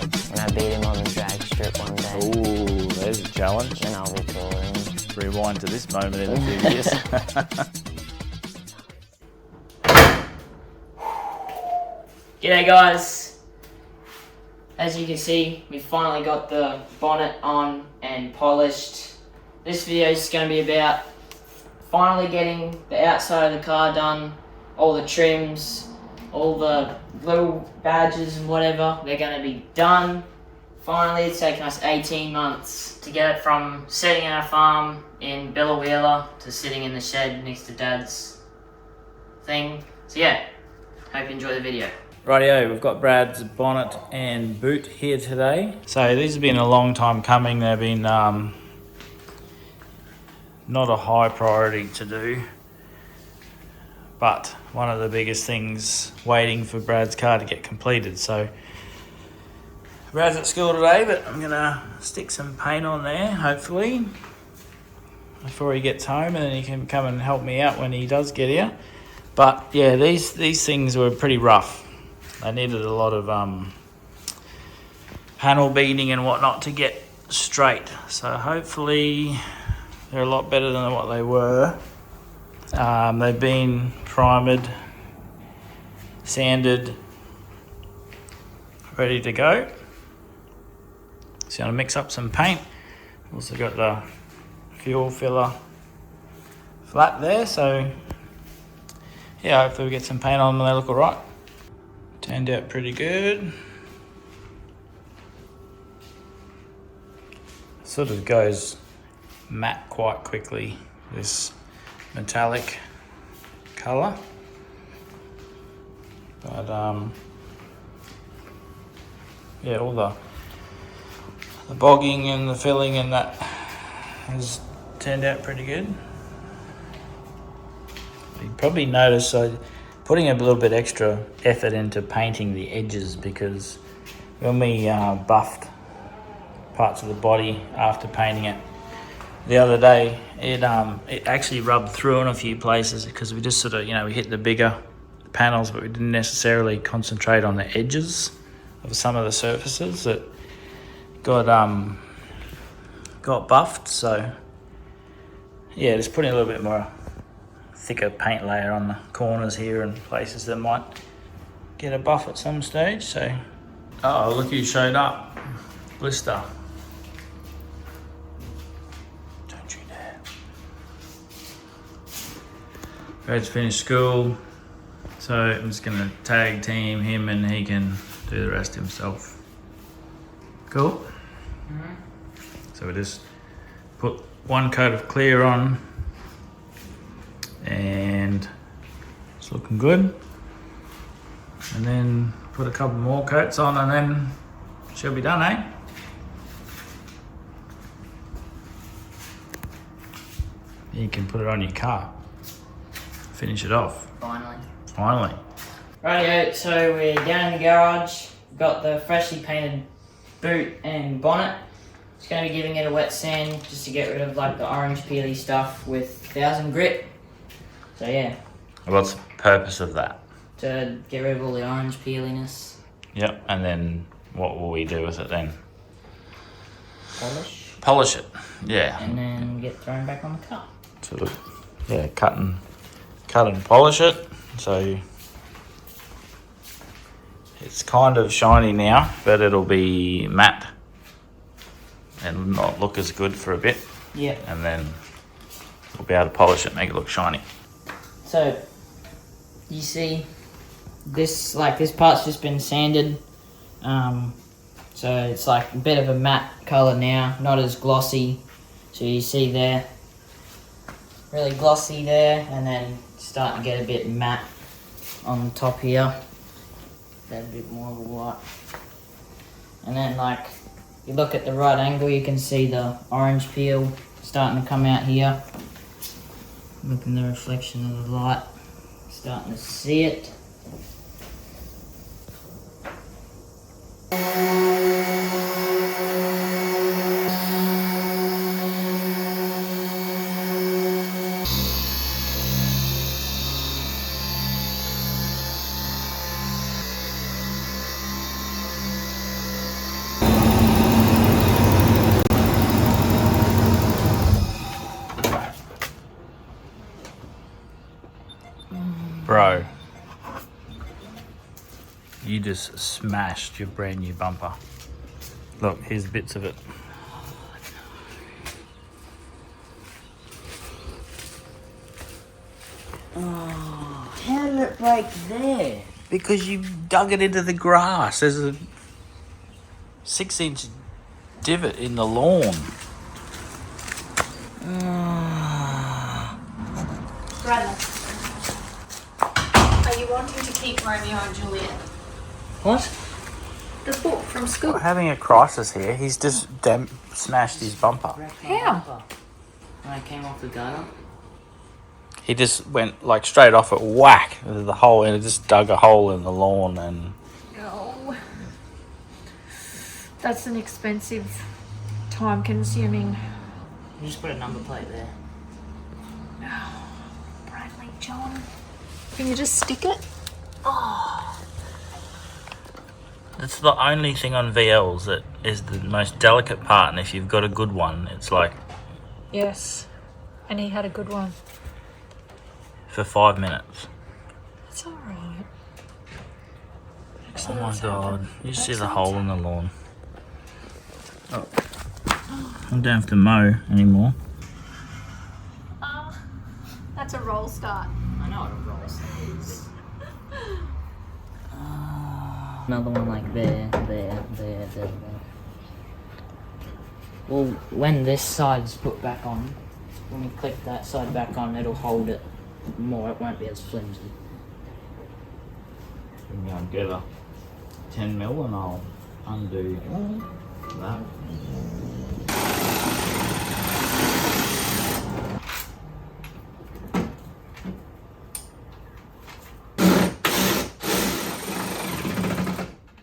that? When I beat him on the drag strip one day. Ooh, there's a challenge. Then I'll be taller than him. Rewind to this moment in a few years. G'day guys. As you can see, we finally got the bonnet on and polished. This video is going to be about finally getting the outside of the car done, all the trims, all the little badges and whatever, they're going to be done. Finally, it's taken us 18 months to get it from sitting in our farm in Billawheeler to sitting in the shed next to Dad's thing. So yeah, hope you enjoy the video. Rightio, we've got Brad's bonnet and boot here today. So these have been a long time coming. They've been not a high priority to do, but one of the biggest things waiting for Brad's car to get completed. So Brad's at school today, but I'm gonna stick some paint on there, hopefully, before he gets home, and then he can come and help me out when he does get here. But yeah, these things were pretty rough. They needed a lot of panel beating and whatnot to get straight. So hopefully they're a lot better than what they were. They've been primed, sanded, ready to go. So I'm gonna mix up some paint. Also got the fuel filler flat there. So yeah, hopefully we get some paint on them and they look all right. Turned out pretty good. Sort of goes matte quite quickly, this metallic colour. But yeah, all the bogging and the filling and that has turned out pretty good. You probably notice putting a little bit extra effort into painting the edges, because when we buffed parts of the body after painting it the other day, it actually rubbed through in a few places, because we just sort of, we hit the bigger panels, but we didn't necessarily concentrate on the edges of some of the surfaces that got buffed. So yeah, just putting a little bit more thicker paint layer on the corners here and places that might get a buff at some stage. So, oh, look who showed up. Blister. Don't you dare. Brad's finished school, so I'm just gonna tag team him and he can do the rest himself. Cool? Mm-hmm. So we just put one coat of clear on, and it's looking good. And then put a couple more coats on and then she'll be done, eh? You can put it on your car. Finish it off. Finally. Rightio, so we're down in the garage. We've got the freshly painted boot and bonnet. Just going to be giving it a wet sand just to get rid of like the orange peely stuff with 1000 grit. So yeah. What's the purpose of that? To get rid of all the orange peeliness. Yep, and then what will we do with it then? Polish. Polish it, yeah. And then get thrown back on the car. Sort of, yeah, cut and polish it. So it's kind of shiny now, but it'll be matte and not look as good for a bit. Yeah. And then we'll be able to polish it, make it look shiny. So you see this part's just been sanded. So it's like a bit of a matte colour now, not as glossy. So you see there, really glossy there, and then starting to get a bit matte on the top here. That a bit more of a white. And then like, you look at the right angle, you can see the orange peel starting to come out here. Look in the reflection of the light, starting to see it. just smashed your brand new bumper. Look, here's bits of it. Oh, how did it break there? Because you dug it into the grass. There's a 6-inch divot in the lawn. Bradley, are you wanting to keep Romeo and Juliet? What? The book from school. We're having a crisis here. He's just smashed his bumper. How? When I came off the gutter. He just went like straight off at whack into the hole, and it just dug a hole in the lawn. And Oh. That's an expensive, time-consuming. You just put a number plate there. Bradley, John. Can you just stick it? it's the only thing on VLs that is the most delicate part. And if you've got a good one, it's like Yes. And he had a good one. for 5 minutes. It's alright. Oh my god! You see the hole in the lawn. Oh. I don't have to mow anymore. That's a roll start. I know what a roll is. Another one like there. Well, when this side's put back on, when we click that side back on, it'll hold it more. It won't be as flimsy. I'm going to get a 10 mil and I'll undo that.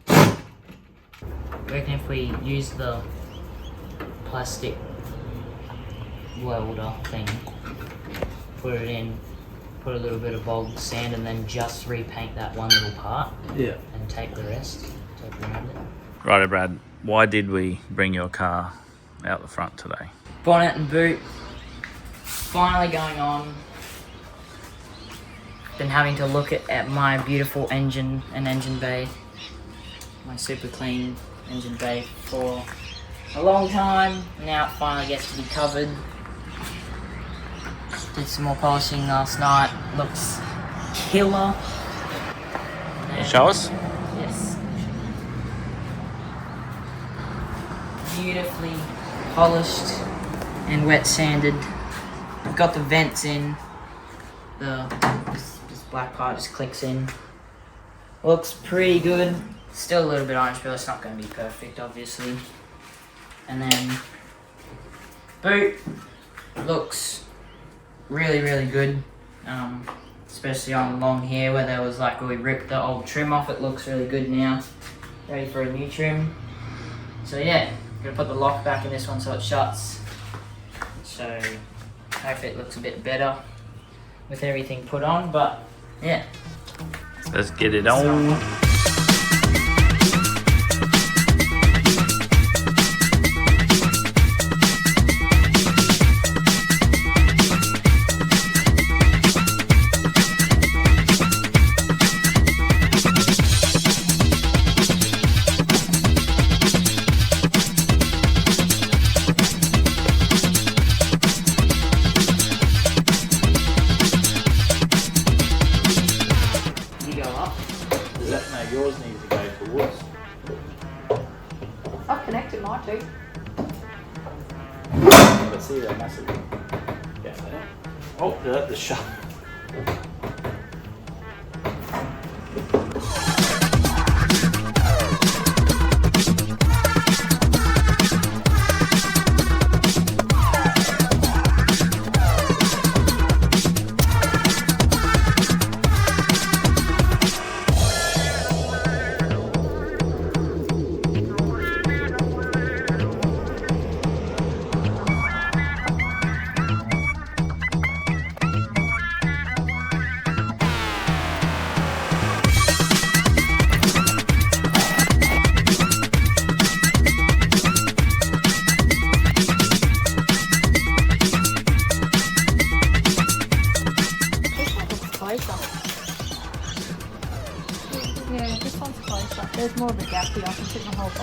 I reckon if we use the plastic welder thing, put it in, put a little bit of bulb sand, and then just repaint that one little part. Yeah. And take the rest. Take the remainder. Righto, Brad. Why did we bring your car out the front today? Bonnet and boot. Finally going on. Been having to look at my beautiful engine and engine bay. My super clean engine bay for a long time. Now it finally gets to be covered. Did some more polishing last night. Looks killer. Can you show us? Yes. Beautifully polished and wet sanded. I've got the vents in. This black part just clicks in. Looks pretty good. Still a little bit orange, but it's not going to be perfect, obviously. And then boot looks really, really good. Especially on long hair where there was like where we ripped the old trim off. It looks really good now. Ready for a new trim. So yeah, gonna put the lock back in this one so it shuts. So hopefully it looks a bit better with everything put on. But yeah, Let's get it on. you go up. Does that make yours needs to go towards? I've connected my two. Let's see that massive down there. Oh, the shut.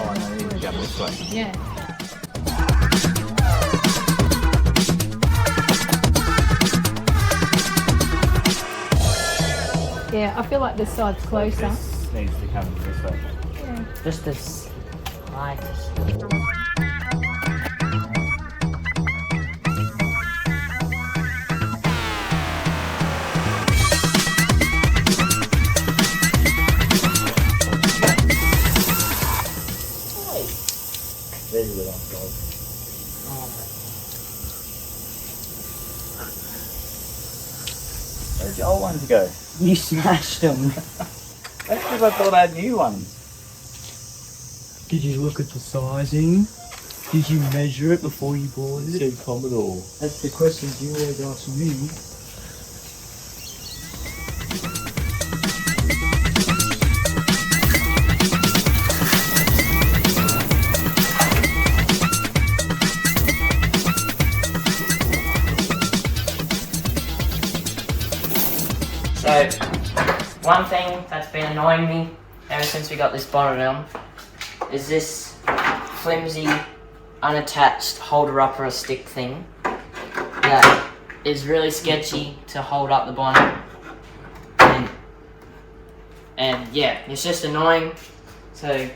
Oh, no, you need to go this way. Yeah. Yeah, I feel like this side's closer. This needs to come this way. Yeah. Just as light. There's the one side. Where'd your old ones go? You smashed them. That's because I thought I had new ones. Did you look at the sizing? Did you measure it before you bought it? Said Commodore. That's the questions you always ask me. So, one thing that's been annoying me ever since we got this bonnet on is this flimsy, unattached holder-upper stick thing that is really sketchy to hold up the bonnet. And yeah, it's just annoying. So,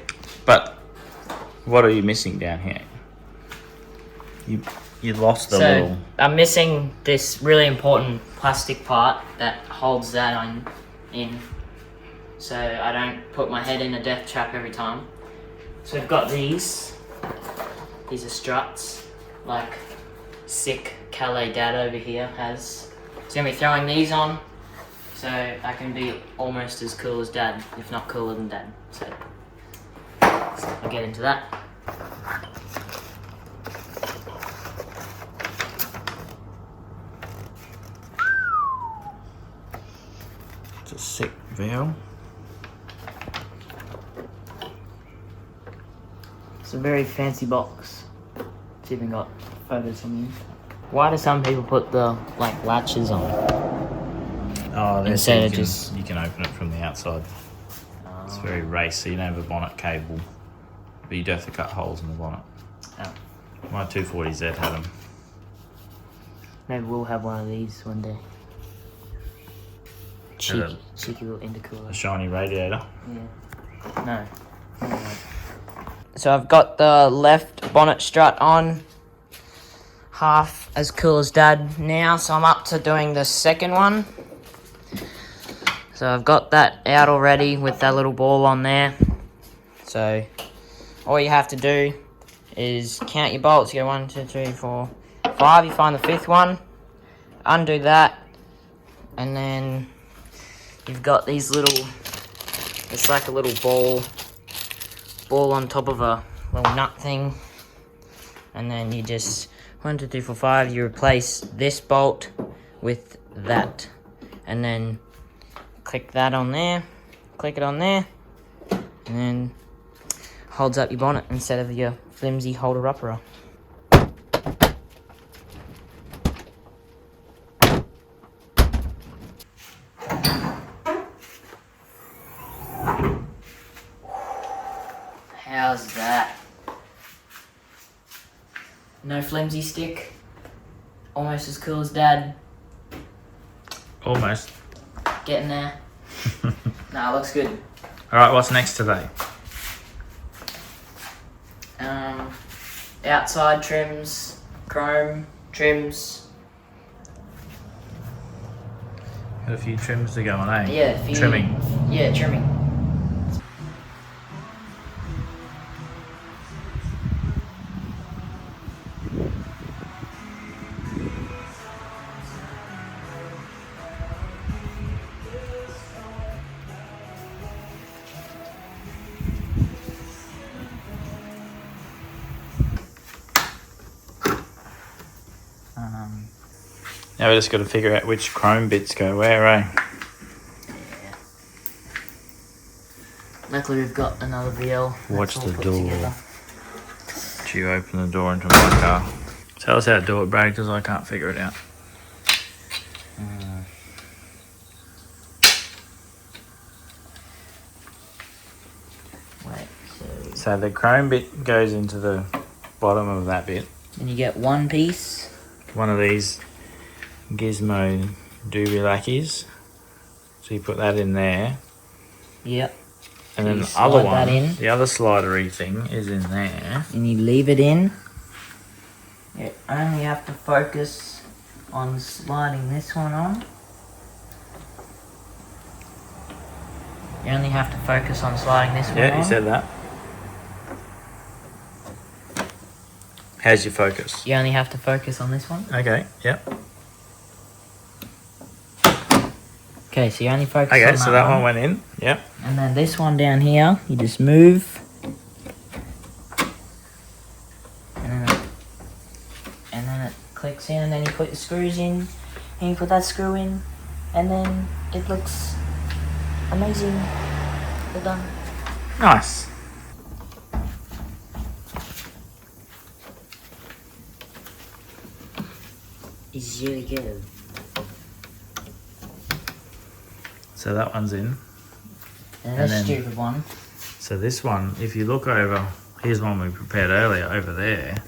But what are you missing down here? You lost the little. I'm missing this really important plastic part that holds that in, so I don't put my head in a death trap every time. So we've got these. These are struts, like sick Calais dad over here has. So I'm gonna be throwing these on, so I can be almost as cool as dad, if not cooler than dad. So I'll get into that. It's a sick veil. It's a very fancy box. It's even got photos from you. Why do some people put the latches on? Oh, there's Instead you of can, just- you can open it from the outside. It's very race, so you don't have a bonnet cable, but you do have to cut holes in the bonnet. Oh. My 240Z had them. Maybe we'll have one of these one day. Had Cheeky little intercooler. a shiny radiator. Yeah. No. So I've got the left bonnet strut on. Half as cool as dad now, so I'm up to doing the second one. So I've got that out already with that little ball on there. So all you have to do is count your bolts. You go 1, 2, 3, 4, 5. You find the fifth one. Undo that. And then you've got these little, it's like a little ball on top of a little nut thing. And then you just, 1, 2, 3, 4, 5, you replace this bolt with that. And then click that on there, click it on there, and then holds up your bonnet instead of your flimsy holder-upper. How's that? No flimsy stick. Almost as cool as dad. Almost. Getting there. Nah, looks good. Alright, what's next today? Outside trims, chrome trims. Got a few trims to go on, eh? Yeah, Trimming. Yeah, trimming. Now we just got to figure out which chrome bits go where, eh? Yeah. Luckily we've got another VL. Watch that's all the put door. together. Do you open the door into my car? Tell us how to do it, Brad, because I can't figure it out. Wait, so So the chrome bit goes into the bottom of that bit. And you get one piece. One of these gizmo doobie lackies. So you put that in there. Yep. And So then you the other slide that one, in. the other slidery thing is in there. And you leave it in. You only have to focus on sliding this one on. You only have to focus on sliding this one on. Yeah, you said that. How's your focus? You only have to focus on this one. Okay, yep. Okay, so you only focus on Okay, that so that one went in. Yep. And then this one down here, you just move. And then it clicks in, and then you put the screws in, and you put that screw in, and then it looks amazing. Well done. Nice. It's really good. So that one's in. And And this then- stupid one. So this one, if you look over, here's one we prepared earlier over there.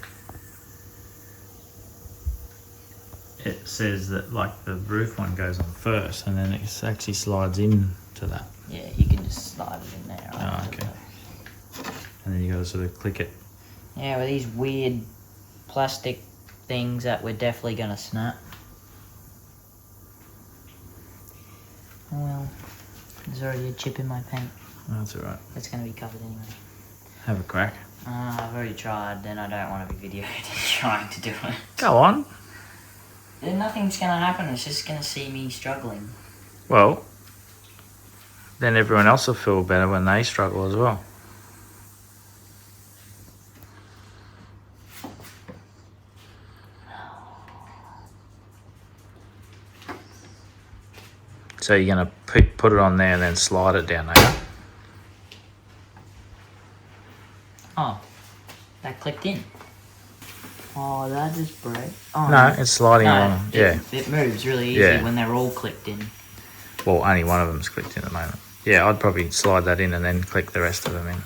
It says that like the roof one goes on first and then it actually slides into that. Yeah, you can just slide it in there. Right? Oh, okay. And then you gotta sort of click it. Yeah, with these weird plastic things that we're definitely gonna snap. Oh well, there's already a chip in my paint. Oh, that's alright. It's gonna be covered anyway. Have a crack. I've already tried, then I don't want to be videoed trying to do it. Go on. Then nothing's gonna happen, it's just gonna see me struggling. Well, then everyone else will feel better when they struggle as well. So you're going to put it on there and then slide it down there. Oh, that clicked in. Oh, that just broke. Oh, No, it's sliding along. Yeah. It moves really easy Yeah. when they're all clicked in. Well, only one of them's clicked in at the moment. Yeah, I'd probably slide that in and then click the rest of them in.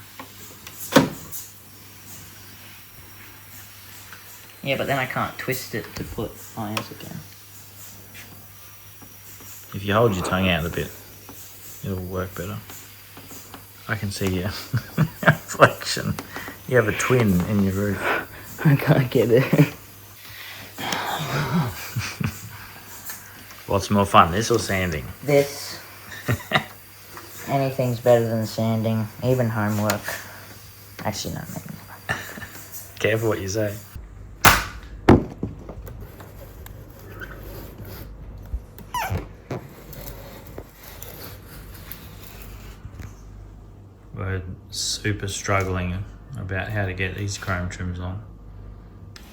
Yeah, but then I can't twist it to put... Oh, yes, again. If you hold your tongue out a bit, it'll work better. I can see your reflection. You have a twin in your roof. I can't get it. What's more fun, this or sanding? This. Anything's better than sanding, even homework. Actually, no, maybe. Careful what you say. We're super struggling about how to get these chrome trims on.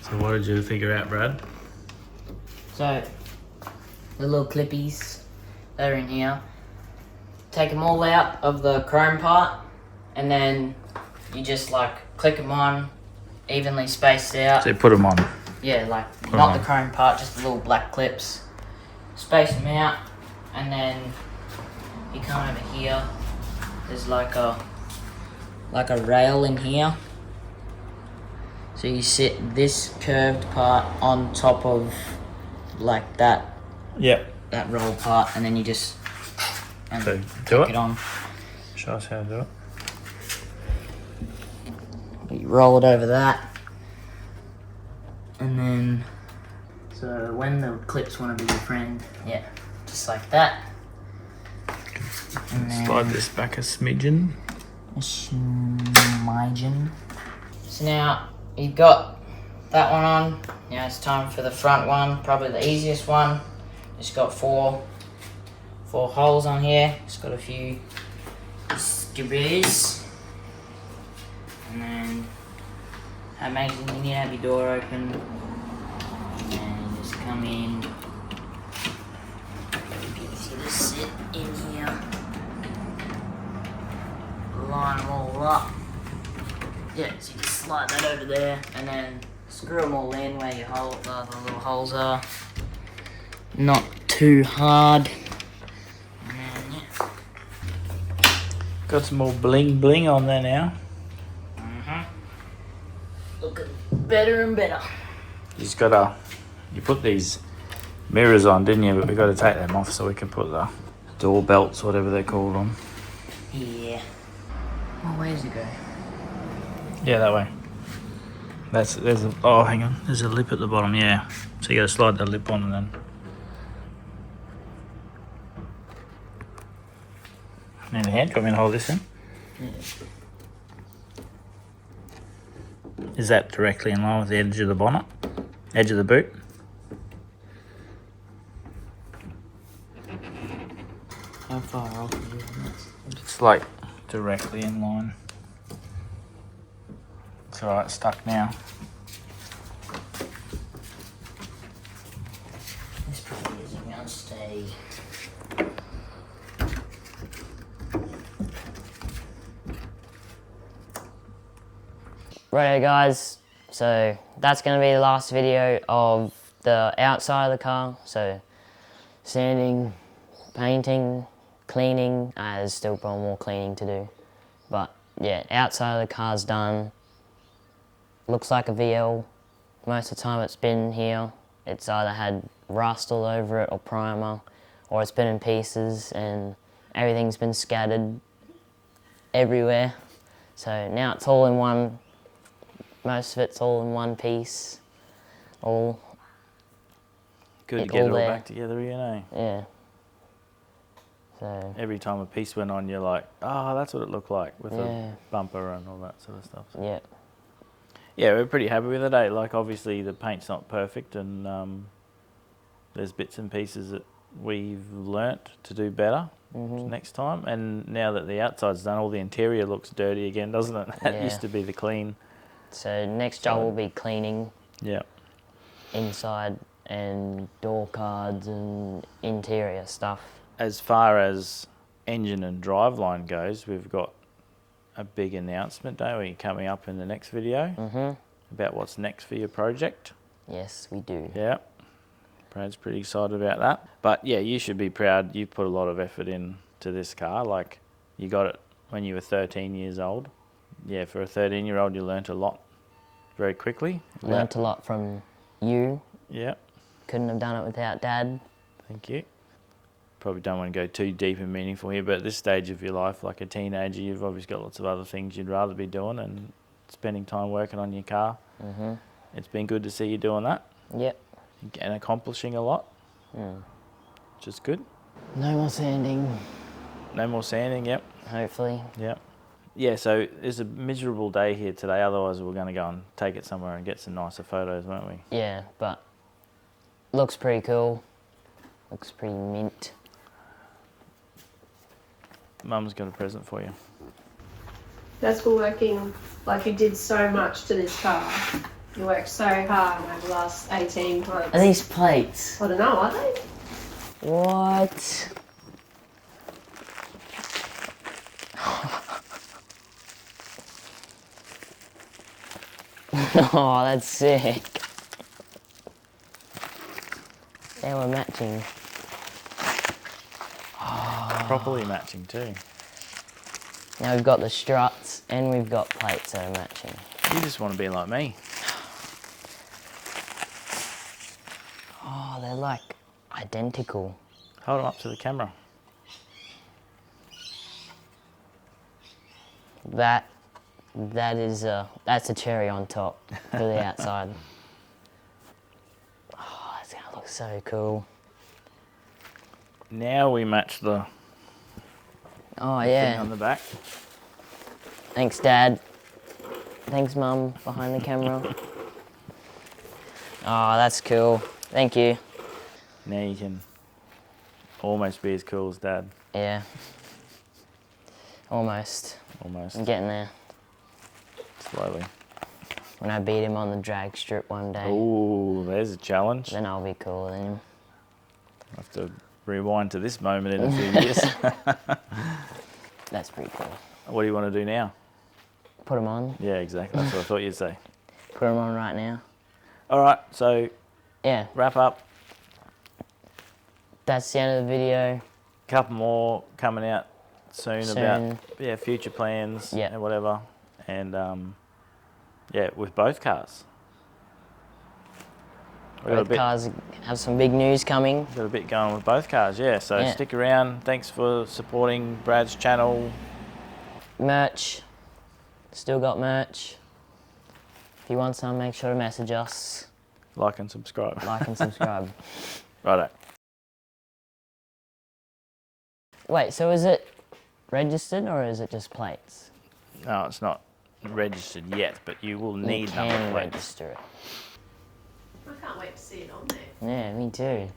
So what did you figure out, Brad? So, the little clippies that are in here, take them all out of the chrome part, and then you just like click them on, evenly spaced out. So put them on. Yeah, like Put not 'em the on. chrome part, just the little black clips. Space them out, and then you come over here. There's like a rail in here. So you sit this curved part on top of like that Yep. roll part, and then you just So do click it. it on. Show us how to do it. You roll it over that, and then so when the clips want to be your friend, yeah, just like that. And then Slide this back a smidgen. a smidgen. So now you've got that one on. Now it's time for the front one, probably the easiest one. It's got four holes on here. It's got a few screws. And then amazing, you need to have your door open. And just come in. Easy to sit in here. Line them all up. Yeah, so you just slide that over there and then screw them all in where your hole, the little holes are. Not too hard. And then, yeah. Got some more bling bling on there now. looking better and better. You put these mirrors on, didn't you? But we got to take them off so we can put the door belts, whatever they're called, on. Yeah. Oh, where's it go? Yeah, that way. Hang on. There's a lip at the bottom. Yeah. So you got to slide the lip on and then. In the hand. Do you want me to hold this in? Yeah. Is that directly in line with the edge of the bonnet? Edge of the boot? How far off is it? It's like directly in line. It's alright, it's stuck now. This probably isn't going to stay. Righto guys, so that's going to be the last video of the outside of the car. So sanding, painting, cleaning, there's still probably more cleaning to do. But yeah, outside of the car's done. Looks like a VL. Most of the time it's been here, it's either had rust all over it or primer, or it's been in pieces and everything's been scattered everywhere. So now it's all in one. Most of it's all in one piece. All Good to get it all there. back together again, eh? Yeah. So Every time a piece went on, you're like, oh, that's what it looked like with Yeah. the bumper and all that sort of stuff. yeah. Yeah, we're pretty happy with it, eh? Like, obviously, the paint's not perfect and there's bits and pieces that we've learnt to do better next time. And now that the outside's done, all the interior looks dirty again, doesn't it? That Yeah. used to be the clean. So next job will be cleaning Yeah. inside and door cards and interior stuff. As far as engine and driveline goes, we've got a big announcement, don't we, coming up in the next video about what's next for your project. Yes, we do. Yeah, Brad's pretty excited about that. But yeah, you should be proud. You put a lot of effort into this car. Like, you got it when you were 13 years old. Yeah, for a 13-year-old, you learnt a lot very quickly. Learnt a lot from you. Yeah, Couldn't have done it without Dad. thank you. Probably don't want to go too deep and meaningful here, but at this stage of your life, like a teenager, you've obviously got lots of other things you'd rather be doing, and spending time working on your car. It's been good to see you doing that Yep. and accomplishing a lot, which is good. No more sanding, No more sanding, yep. hopefully. Yep. Yeah, so it's a miserable day here today, otherwise we're going to go and take it somewhere and get some nicer photos, won't we? Yeah, but looks pretty cool. Looks pretty mint. Mum's got a present for you. That's for working, like you did so much to this car. You worked so hard over the last 18 months. Are these plates? I don't know, are they? What? Oh, that's sick. They were matching. Properly matching too. Now we've got the struts and we've got plates that are matching. You just want to be like me. Oh, they're like identical. Hold them up to the camera. That's a cherry on top for the outside. Oh, that's gonna look so cool. Now we match the Oh thing yeah. on the back. Thanks, Dad. Thanks, Mum, behind the camera. Oh, that's cool. Thank you. Now you can almost be as cool as Dad. Yeah. Almost. Almost. I'm getting there. Slowly. When I beat him on the drag strip one day, Ooh, there's a challenge. then I'll be cooler than him. I'll have to rewind to this moment in a few years. That's pretty cool. What do you want to do now? Put him on. Yeah, exactly. That's what I thought you'd say. Put him on right now. All right, so Yeah, wrap up. that's the end of the video. Couple more coming out soon. Soon. About future plans Yeah. and whatever. And Yeah, with both cars. We've got a Both bit, cars have some big news coming. got a bit going with both cars, yeah. So Yeah. stick around. Thanks for supporting Brad's channel. Merch. Still got merch. If you want some, make sure to message us. Like and subscribe. Like and subscribe. Righto. Wait, so is it registered or is it just plates? No, it's not registered yet, but you will You need number can plates. register it. I can't wait to see it on there. Yeah, me too.